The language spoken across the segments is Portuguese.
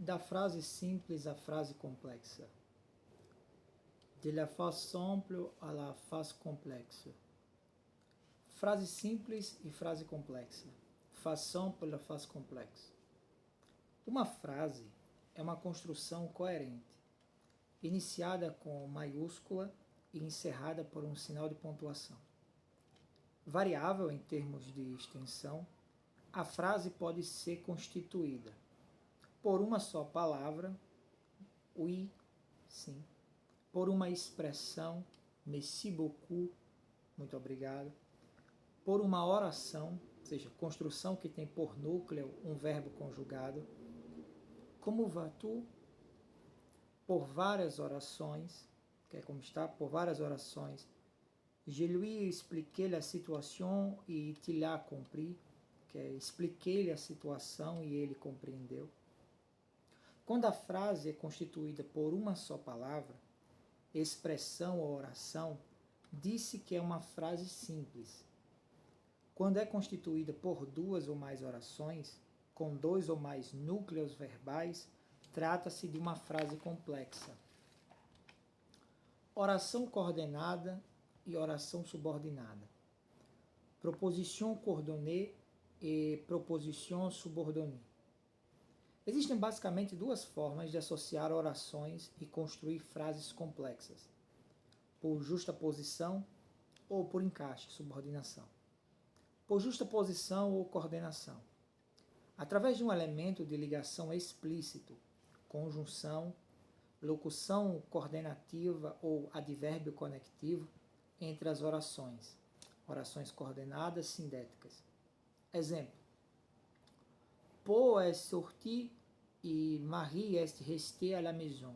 Da frase simples à frase complexa. De la phrase simple à la phrase complexe. Frase simples e frase complexa. Frase simple à frase complexa. Uma frase é uma construção coerente, iniciada com maiúscula e encerrada por um sinal de pontuação. Variável em termos de extensão, a frase pode ser constituída por uma só palavra, oui, sim, por uma expressão, merci beaucoup, muito obrigado, por uma oração, ou seja, construção que tem por núcleo um verbo conjugado, como vas-tu, por várias orações, que é como está, por várias orações, je lui expliqué la situation et il a compris, que é expliquei-lhe a situação e ele compreendeu. Quando a frase é constituída por uma só palavra, expressão ou oração, disse que é uma frase simples. Quando é constituída por duas ou mais orações, com dois ou mais núcleos verbais, trata-se de uma frase complexa. Oração coordenada e oração subordinada. Proposition coordonnée e proposition subordonnée. Existem basicamente duas formas de associar orações e construir frases complexas: por justaposição ou por encaixe, subordinação. Por justaposição ou coordenação. Através de um elemento de ligação explícito, conjunção, locução coordenativa ou advérbio conectivo entre as orações. Orações coordenadas sindéticas. Exemplo. Paul est sorti e Marie est restée à la maison.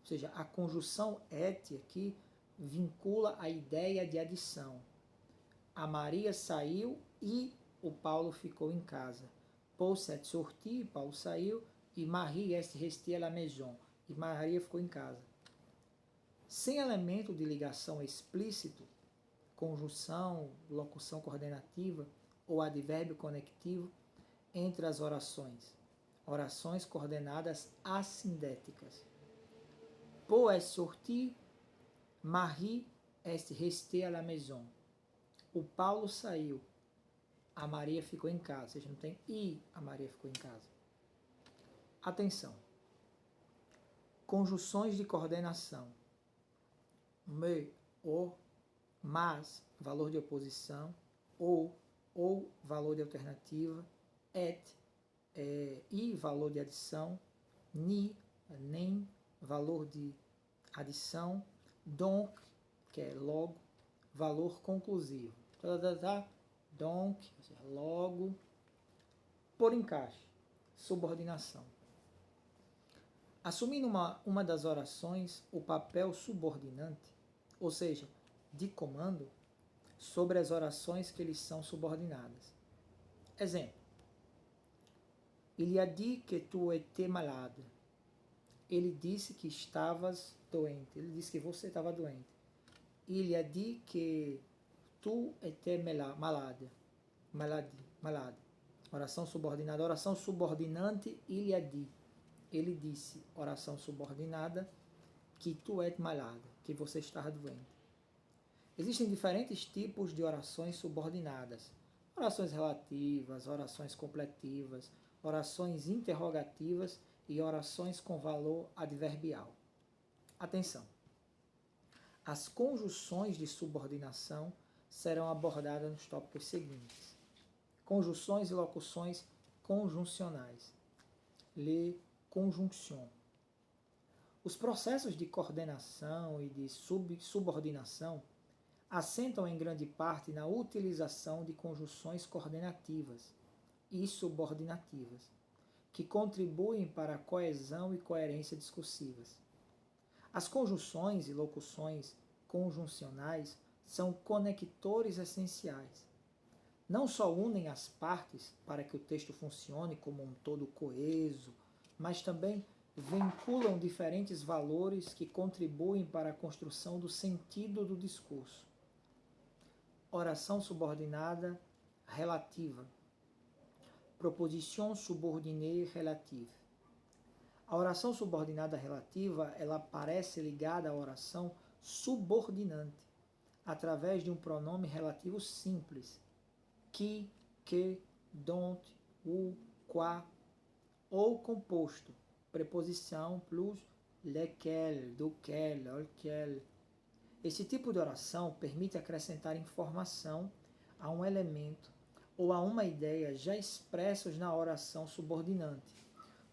Ou seja, a conjunção et aqui vincula a ideia de adição. A Maria saiu e o Paulo ficou em casa. Paul s'est sorti, Paulo saiu, e Marie est restée à la maison. E Maria ficou em casa. Sem elemento de ligação explícito, conjunção, locução coordenativa ou advérbio conectivo, entre as orações. Orações coordenadas assindéticas. Paul est sorti, Marie est restée à la maison. O Paulo saiu, a Maria ficou em casa. Ou seja, não tem e a Maria ficou em casa. Atenção. Conjunções de coordenação. Me, o, mas, valor de oposição, ou valor de alternativa, et, e, valor de adição, ni, nem, valor de adição, donc, que é logo, valor conclusivo. Donc, ou seja, logo, por encaixe, subordinação. Assumindo uma das orações o papel subordinante, ou seja, de comando, sobre as orações que lhes são subordinadas. Exemplo. Il a dit que tu étais malade. Ele disse que estavas doente. Ele disse que você estava doente. Il a dit que tu étais malade. Malade. Oração subordinada. Oração subordinante, il a dit. Ele disse, oração subordinada, que tu és malade, que você está doente. Existem diferentes tipos de orações subordinadas. Orações relativas, orações completivas, orações interrogativas e orações com valor adverbial. Atenção! As conjunções de subordinação serão abordadas nos tópicos seguintes. Conjunções e locuções conjuncionais. Les conjonctions. Os processos de coordenação e de subordinação assentam em grande parte na utilização de conjunções coordenativas e subordinativas, que contribuem para a coesão e coerência discursivas. As conjunções e locuções conjuncionais são conectores essenciais. Não só unem as partes para que o texto funcione como um todo coeso, mas também vinculam diferentes valores que contribuem para a construção do sentido do discurso. Oração subordinada relativa. Proposition subordonnée relative. A oração subordinada relativa, ela parece ligada à oração subordinante, através de um pronome relativo simples, qui, que, dont, o, qua, ou composto, preposição plus lequel, duquel, lequel. Esse tipo de oração permite acrescentar informação a um elemento ou a uma ideia já expressos na oração subordinante.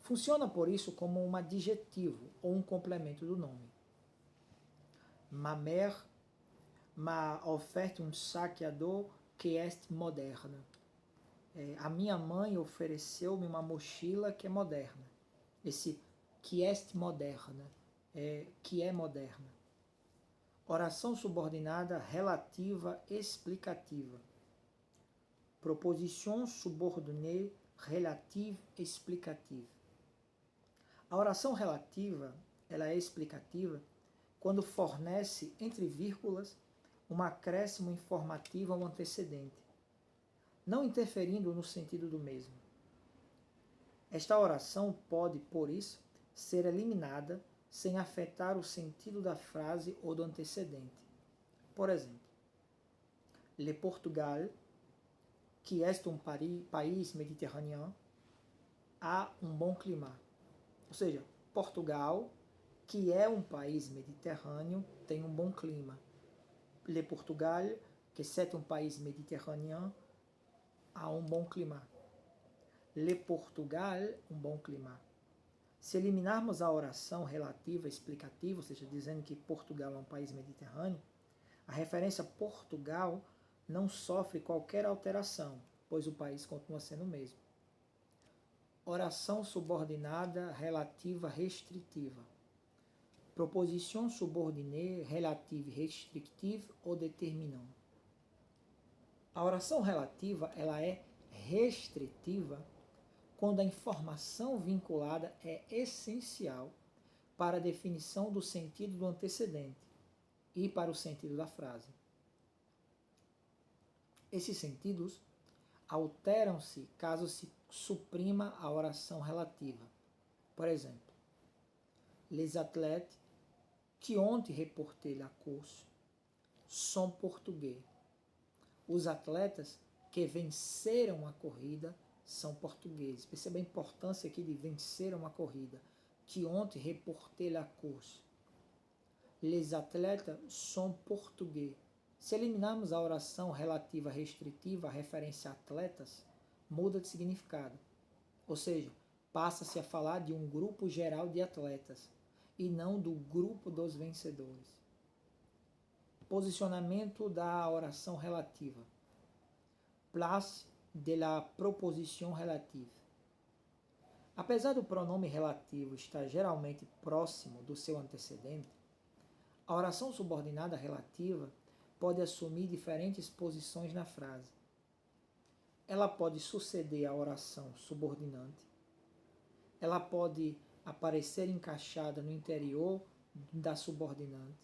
Funciona, por isso, como um adjetivo ou um complemento do nome. Ma mère m'a offert un sac à dos qui est moderne. A minha mãe ofereceu-me uma mochila que é moderna. Esse que est moderna, que é moderna. Oração subordinada relativa explicativa. Proposition subordonnée relative explicative. A oração relativa, ela é explicativa quando fornece, entre vírgulas, um acréscimo informativo ao antecedente, não interferindo no sentido do mesmo. Esta oração pode, por isso, ser eliminada sem afetar o sentido da frase ou do antecedente. Por exemplo, Le Portugal, que est um país méditerranéen, a um bom clima. Ou seja, Portugal, que é um país mediterrâneo, tem um bom clima. Le Portugal, que c'est um país méditerranéen, a um bom clima. Le Portugal, um bom clima. Se eliminarmos a oração relativa explicativa, ou seja, dizendo que Portugal é um país mediterrâneo, a referência Portugal não sofre qualquer alteração, pois o país continua sendo o mesmo. Oração subordinada relativa restritiva. Proposition subordonnée relative restrictive ou déterminant. A oração relativa, ela é restritiva quando a informação vinculada é essencial para a definição do sentido do antecedente e para o sentido da frase. Esses sentidos alteram-se caso se suprima a oração relativa. Por exemplo, les athlètes qui ont remporté la course sont portugais. Os atletas que venceram a corrida são portugueses. Perceba a importância aqui de vencer uma corrida. Qui ont remporté la course. Les athlètes sont portugais. Se eliminarmos a oração relativa restritiva, a referência a atletas, muda de significado. Ou seja, passa-se a falar de um grupo geral de atletas e não do grupo dos vencedores. Posicionamento da oração relativa. Place de la proposition relative. Apesar do pronome relativo estar geralmente próximo do seu antecedente, a oração subordinada relativa pode assumir diferentes posições na frase. Ela pode suceder à oração subordinante, ela pode aparecer encaixada no interior da subordinante,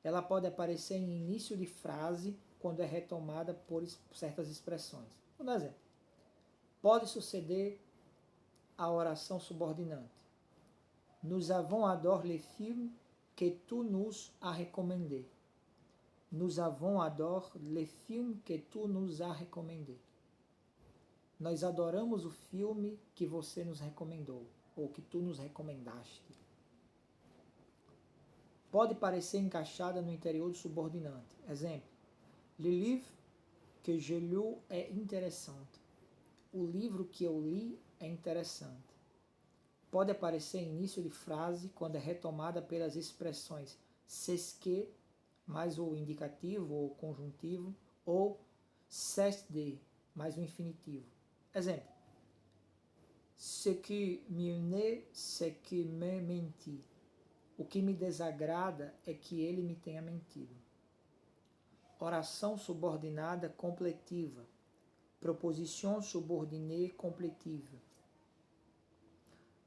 ela pode aparecer em início de frase quando é retomada por certas expressões. Vou dar um exemplo. Pode suceder à oração subordinante. Nous avons adoré les films que tu nous as recommandés. Nous avons adoré les films que tu nous as recommandés. Nós adoramos o filme que você nos recomendou, ou que tu nos recomendaste. Pode parecer encaixada no interior do subordinante. Exemplo. Le livre que je lu est intéressant. O livro que eu li é interessante. Pode aparecer em início de frase quando é retomada pelas expressões c'est que, mais o indicativo ou conjuntivo, ou c'est de, mais o infinitivo. Exemplo. Ce qui m'ennuie, c'est qu'il me menti. O que me desagrada é que ele me tenha mentido. Oração subordinada completiva. Proposition subordonnée completive.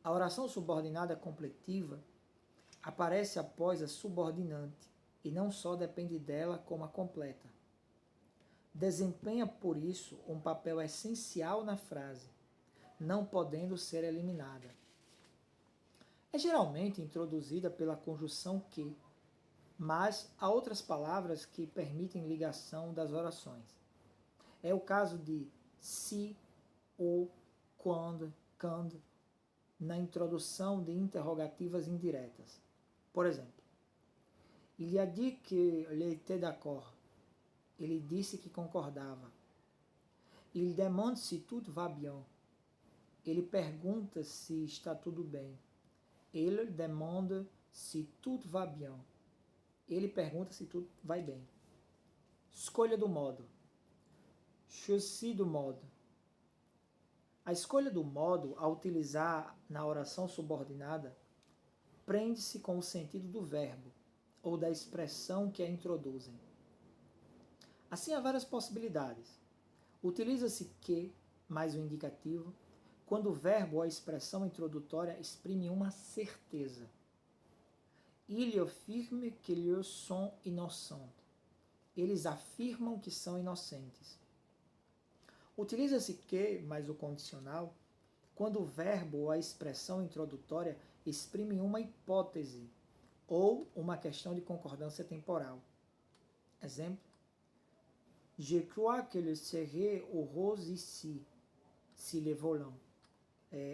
A oração subordinada completiva aparece após a subordinante e não só depende dela como a completa. Desempenha, por isso, um papel essencial na frase, não podendo ser eliminada. É geralmente introduzida pela conjunção que, mas há outras palavras que permitem ligação das orações. É o caso de se, ou, quando, na introdução de interrogativas indiretas. Por exemplo, il a dit qu'il était d'accord. Ele disse que concordava. Il demande si tout va bien. Ele pergunta se está tudo bem. Il demande si tout va bien. Ele pergunta se tudo vai bem. Escolha do modo. Choisi do modo. A escolha do modo a utilizar na oração subordinada prende-se com o sentido do verbo ou da expressão que a introduzem. Assim, há várias possibilidades. Utiliza-se que mais o indicativo quando o verbo ou a expressão introdutória exprime uma certeza. Il affirme qu'ils sont innocents. Eles afirmam que são inocentes. Utiliza-se que mais o condicional quando o verbo ou a expressão introdutória exprime uma hipótese ou uma questão de concordância temporal. Exemplo: Je crois qu'elle serait heureuse ici, se le volant.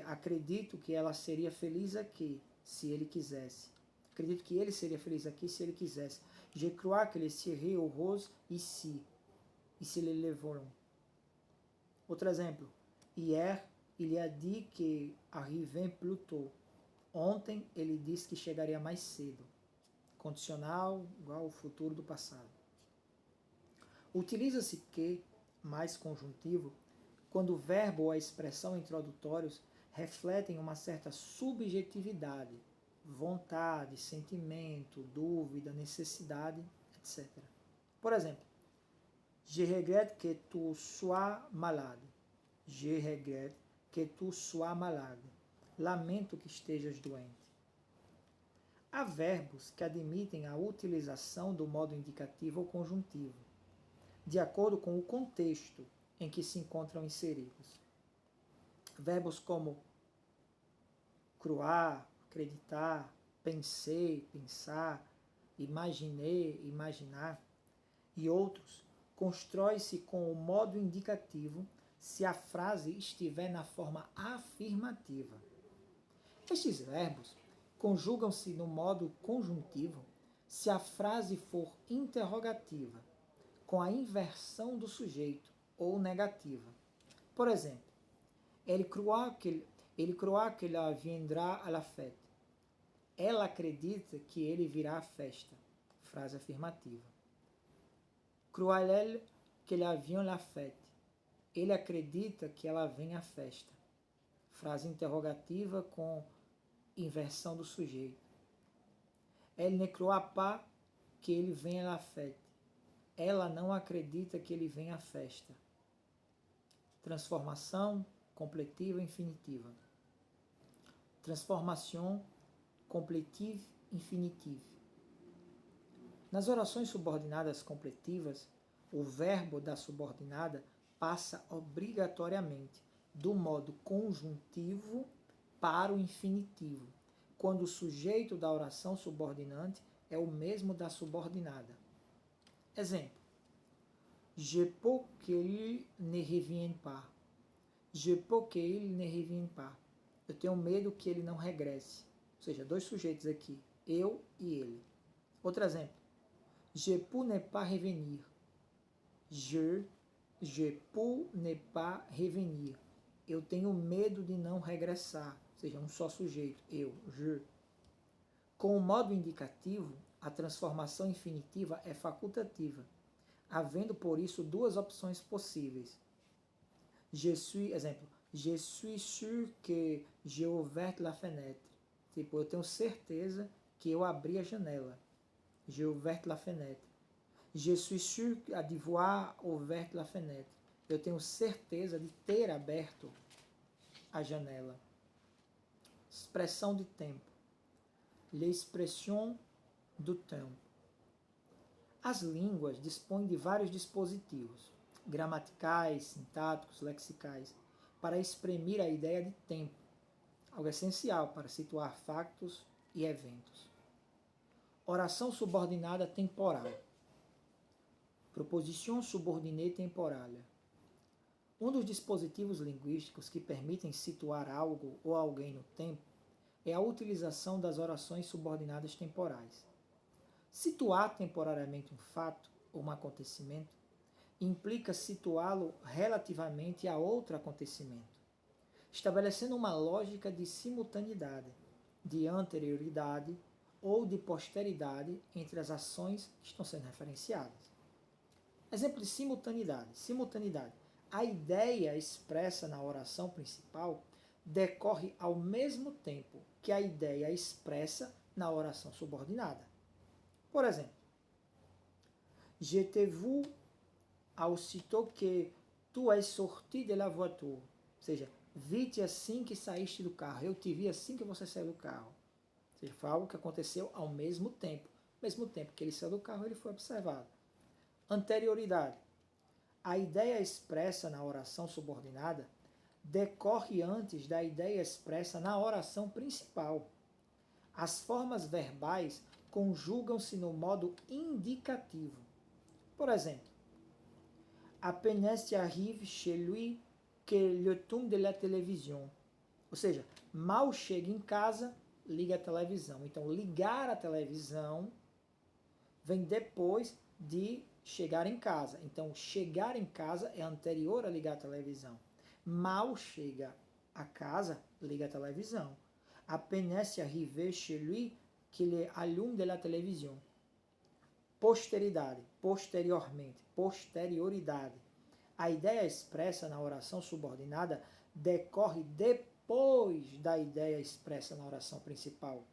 Acredito que ela seria feliz aqui, se ele quisesse. Acredito que ele seria feliz aqui, se ele quisesse. Je crois qu'elle serait heureuse ici, e se le volant. Outro exemplo: Hier, il a dit que arrivait plus tôt. Ontem, ele disse que chegaria mais cedo. Condicional igual ao futuro do passado. Utiliza-se que mais conjuntivo quando o verbo ou a expressão introdutórios refletem uma certa subjetividade, vontade, sentimento, dúvida, necessidade, etc. Por exemplo, Je regrette que tu sois malade. Je regrette que tu sois malade. Lamento que estejas doente. Há verbos que admitem a utilização do modo indicativo ou conjuntivo, de acordo com o contexto em que se encontram inseridos. Verbos como croire, acreditar, pensei, pensar, imaginei, imaginar e outros constrói-se com o modo indicativo se a frase estiver na forma afirmativa. Estes verbos conjugam-se no modo conjuntivo se a frase for interrogativa, com a inversão do sujeito, ou negativa. Por exemplo, elle croit qu'elle viendra à la fête. Ela acredita que ele virá à festa. Frase afirmativa. Croit-elle qu'elle vient à la fête. Ele acredita que ela vem à festa. Frase interrogativa com inversão do sujeito. Elle ne croit pas que ele venha à la fête. Ela não acredita que ele venha à festa. Transformação completiva infinitiva. Transformation completive infinitive. Nas orações subordinadas completivas, o verbo da subordinada passa obrigatoriamente do modo conjuntivo para o infinitivo, quando o sujeito da oração subordinante é o mesmo da subordinada. Exemplo: Je peux qu'il ne revienne pas. Je peux qu'il ne revienne pas. Eu tenho medo que ele não regresse. Ou seja, dois sujeitos aqui, eu e ele. Outro exemplo: Je peux ne pas revenir. Je peux ne pas revenir. Eu tenho medo de não regressar. Ou seja, um só sujeito, eu, je. Com o modo indicativo, a transformação infinitiva é facultativa, havendo por isso duas opções possíveis. Exemplo, je suis sûr que j'ai ouvert la fenêtre. Tipo, eu tenho certeza que eu abri a janela. J'ai ouvert la fenêtre. Je suis sûr d'avoir ouvert la fenêtre. Eu tenho certeza de ter aberto a janela. Expressão de tempo. L'expression do tempo. As línguas dispõem de vários dispositivos, gramaticais, sintáticos, lexicais, para exprimir a ideia de tempo. algo essencial para situar factos e eventos. Oração subordinada temporal. Proposition subordonnée temporale. Um dos dispositivos linguísticos que permitem situar algo ou alguém no tempo é a utilização das orações subordinadas temporais. Situar temporariamente um fato ou um acontecimento implica situá-lo relativamente a outro acontecimento, estabelecendo uma lógica de simultaneidade, de anterioridade ou de posteridade entre as ações que estão sendo referenciadas. Exemplo de simultaneidade. Simultaneidade. A ideia expressa na oração principal decorre ao mesmo tempo que a ideia expressa na oração subordinada. Por exemplo, Je te vu aussitôt que tu es sorti de la voiture. Ou seja, vi-te assim que saíste do carro. Eu te vi assim que você saiu do carro. Ou seja, foi algo que aconteceu ao mesmo tempo. Ao mesmo tempo que ele saiu do carro, ele foi observado. Anterioridade. A ideia expressa na oração subordinada decorre antes da ideia expressa na oração principal. As formas verbais conjugam-se no modo indicativo. Por exemplo, à peine arrive chez lui que le ton de la télévision. Ou seja, mal chega em casa, liga a televisão. Então, ligar a televisão vem depois de chegar em casa. Então, chegar em casa é anterior a ligar a televisão. Mal chega a casa, liga a televisão. À peine arrive chez lui que le allume de la télévision. Posteridade, posteriormente, posterioridade. A ideia expressa na oração subordinada decorre depois da ideia expressa na oração principal.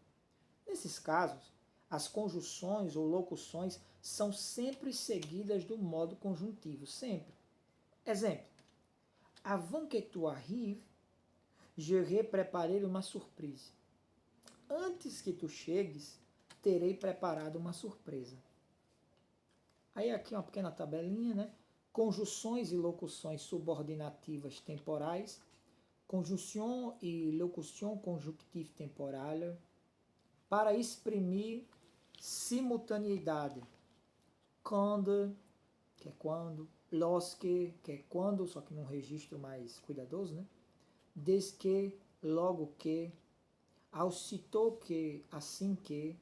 Nesses casos, as conjunções ou locuções são sempre seguidas do modo conjuntivo, sempre. Exemplo, avant que tu arrives, je préparé uma surprise. Antes que tu chegues, terei preparado uma surpresa. Aí aqui uma pequena tabelinha, né? Conjunções e locuções subordinativas temporais, conjunção e locução conjunctive temporale, para exprimir simultaneidade. Quand, que é quando, lorsque, que é quando, só que num registro mais cuidadoso, né? Des que, logo que, aussitôt que, assim que,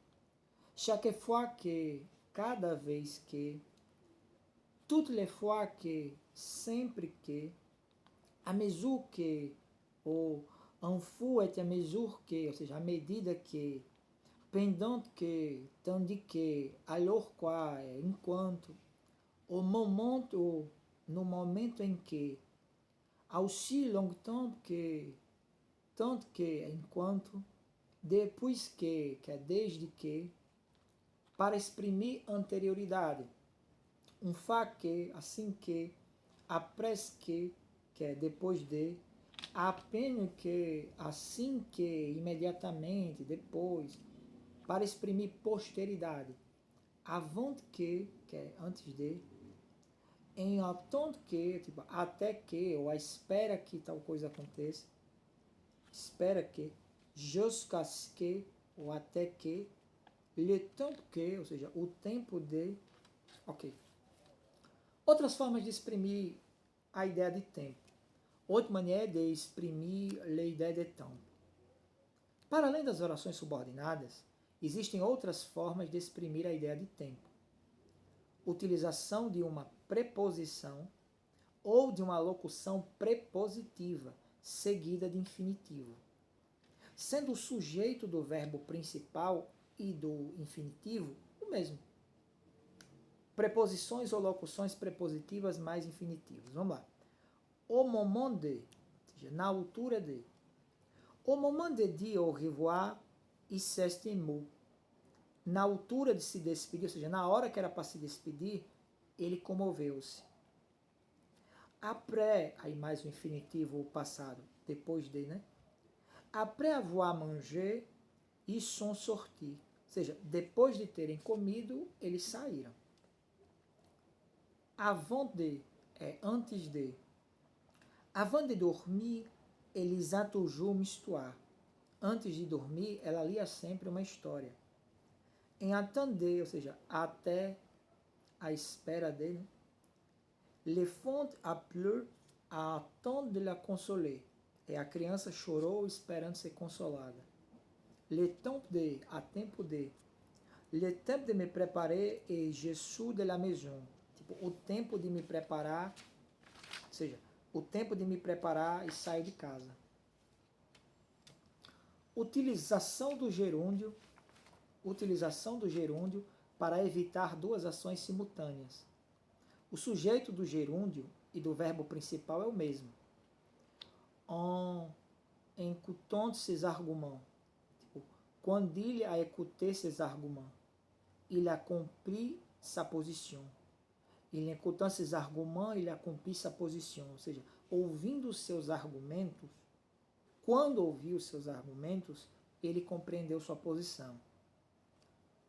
chaque fois que, cada vez que, toutes les fois que, sempre que, à mesure que, ou en fou et à mesure que, ou seja, à medida que, pendant que, tandis que, alors quoi, enquanto, au moment, ou no momento em que, aussi longtemps que, tanto que, enquanto, depois que é desde que, para exprimir anterioridade. Um fa que, assim que, après que é depois de, apenas que, assim que, imediatamente, depois, para exprimir posteridade. Avant que é antes de, em attente que, tipo, até que, ou à espera que tal coisa aconteça, espera que, jusqu'à ce que, ou até que, le temps que, ou seja, o tempo de, ok. Outras formas de exprimir a ideia de tempo. Outra maneira de exprimir a ideia de tempo. Para além das orações subordinadas, existem outras formas de exprimir a ideia de tempo. Utilização de uma preposição ou de uma locução prepositiva, seguida de infinitivo. Sendo o sujeito do verbo principal e do infinitivo o mesmo. Preposições ou locuções prepositivas mais infinitivas. Vamos lá. Au moment de, ou seja, na altura de. Au moment de dire au revoir, il s'estimou. Na altura de se despedir, ou seja, na hora que era para se despedir, ele comoveu-se. Après, aí mais o infinitivo, o passado, depois de, né? Après avoir mangé, ils sont sortis. Ou seja, depois de terem comido, eles saíram. Avant de, é antes de. Avant de dormir, eles ont toujours m'histoire. Antes de dormir, ela lia sempre uma história. Em attendre, ou seja, até a espera dele, l'enfant a pleu à attendre de la consoler. A criança chorou esperando ser consolada. Le temps de, a tempo de. Le temps de me préparer et je sors de la maison. Tipo, o tempo de me preparar, ou seja, o tempo de me preparar e sair de casa. Utilização do gerúndio para evitar duas ações simultâneas. O sujeito do gerúndio e do verbo principal é o mesmo. En écoutant ces arguments. Tipo, quando il a écouté ces arguments, il accomplit sa position. En écoutant ces arguments, il accomplit sa position. Ou seja, ouvindo os seus argumentos, quando ouviu os seus argumentos, ele compreendeu sua posição.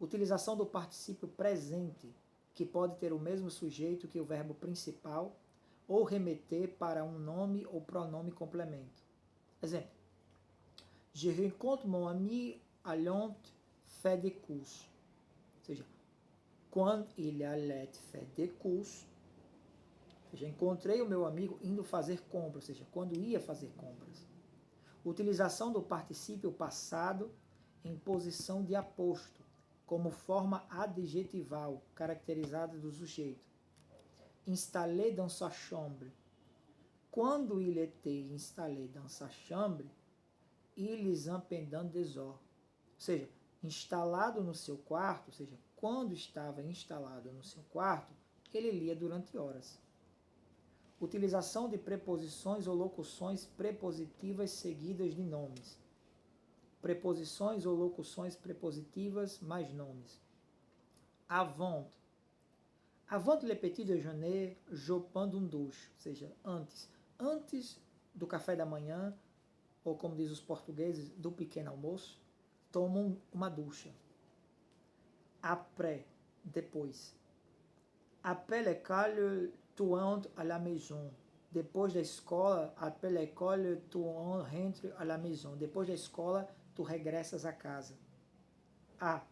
Utilização do particípio presente, que pode ter o mesmo sujeito que o verbo principal ou remeter para um nome ou pronome complemento. Exemplo. Je rencontre mon ami allant faire des courses. Ou seja, quando il allait faire des courses, ou seja, encontrei o meu amigo indo fazer compras, ou seja, quando ia fazer compras. Utilização do particípio passado em posição de aposto, como forma adjetival, caracterizada do sujeito. Installé dans sa chambre. Quando il était installé dans sa chambre, ils en pendant des heures. Ou seja, instalado no seu quarto, ou seja, quando estava instalado no seu quarto, ele lia durante horas. Utilização de preposições ou locuções prepositivas seguidas de nomes. Preposições ou locuções prepositivas mais nomes. Avant. Avant le petit déjeuner, je prends une douche. Ou seja, antes do café da manhã, ou como diz os portugueses, do pequeno almoço, tomam uma ducha. Après, depois. Après l'école, tu entres à la maison. Depois da escola, après l'école, tu rentres à la maison. Depois da escola, tu regressas a casa. À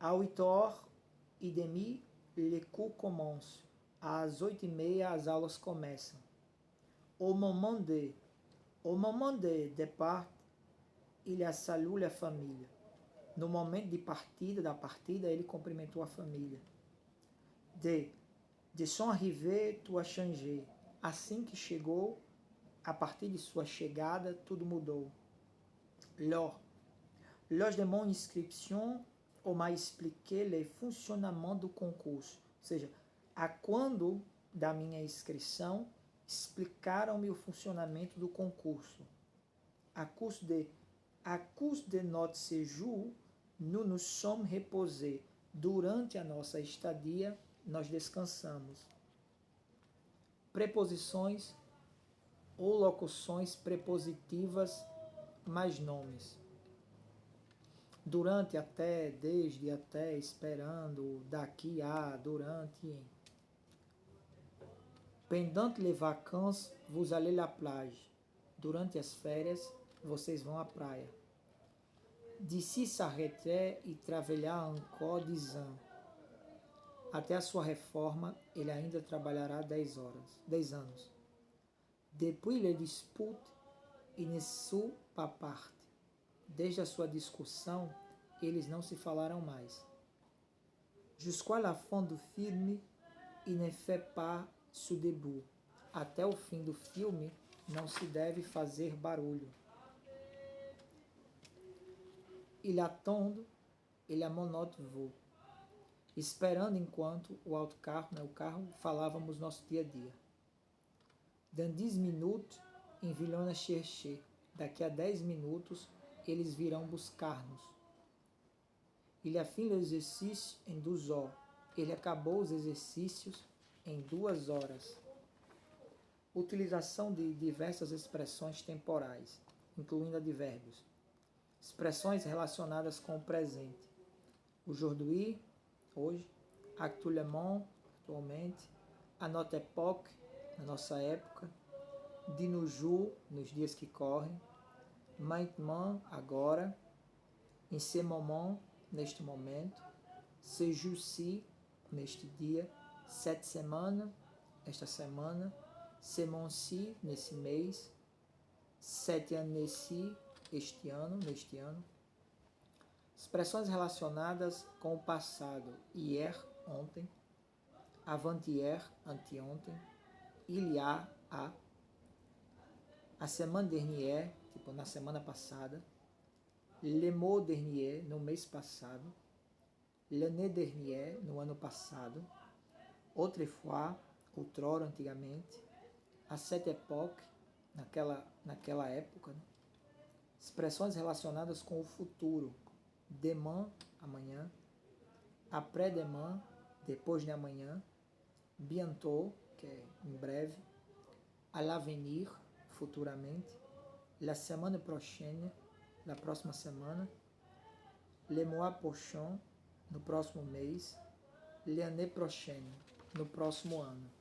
8h30, les cours commencent. Às 8h30, as aulas começam. Au moment de départ, il a salué la família. No momento da partida, ele cumprimentou a família. De son arrivée, tu as changé. Assim que chegou, a partir de sua chegada, tudo mudou. Lors de mon inscription, on m'a expliqué le fonctionnement do concurso. Ou seja, a quando da minha inscrição, explicaram-me o funcionamento do concurso. À cause de notre séjour, nous nous sommes reposés. Durante a nossa estadia, nós descansamos. Preposições ou locuções prepositivas mais nomes. Durante, até, desde, até, esperando, daqui a, durante. Pendant les vacances, vous allez à la plage. Durante as férias, vocês vão à praia. D'ici s'arrêter et trabalhar encore 10 ans. Até a sua reforma, ele ainda trabalhará 10 anos. Depuis les disputes, il ne sont pas partis. Desde a sua discussão, eles não se falaram mais. Jusqu'à la fin du film, il ne fait pas ce debout. Até o fim do filme, não se deve fazer barulho. Il attend, il a mon autre vous. Esperando enquanto o autocarro, o carro, falávamos nosso dia a dia. Dans 10 minutes, ils viennent nous chercher. Daqui a 10 minutos, eles virão buscar-nos. Il a fini l'exercice em 2 heures. Ele acabou os exercícios em 2 horas. Utilização de diversas expressões temporais, incluindo advérbios. Expressões relacionadas com o presente. Aujourd'hui, hoje. Actuellement, atualmente. À notre époque, na nossa época. De nos jours, nos dias que correm. maintenant, agora, em ce moment, neste momento, ce jour-ci, neste dia, cette semaine, esta semana, ce mois-ci, nesse mês, cette année-ci, este ano, neste ano. Expressões relacionadas com o passado, hier, ontem, avant-hier, anteontem, il y a, a semaine dernière, tipo na semana passada, le mois dernier, no mês passado, l'année dernière, no ano passado, autrefois, outrora, antigamente, à cette époque, naquela época, né? Expressões relacionadas com o futuro, demain, amanhã, après-demain, depois de amanhã, bientôt, que é em breve, à l'avenir, futuramente, la semaine prochaine, na próxima semana, le mois prochain, no próximo mês, l'année prochaine, no próximo ano.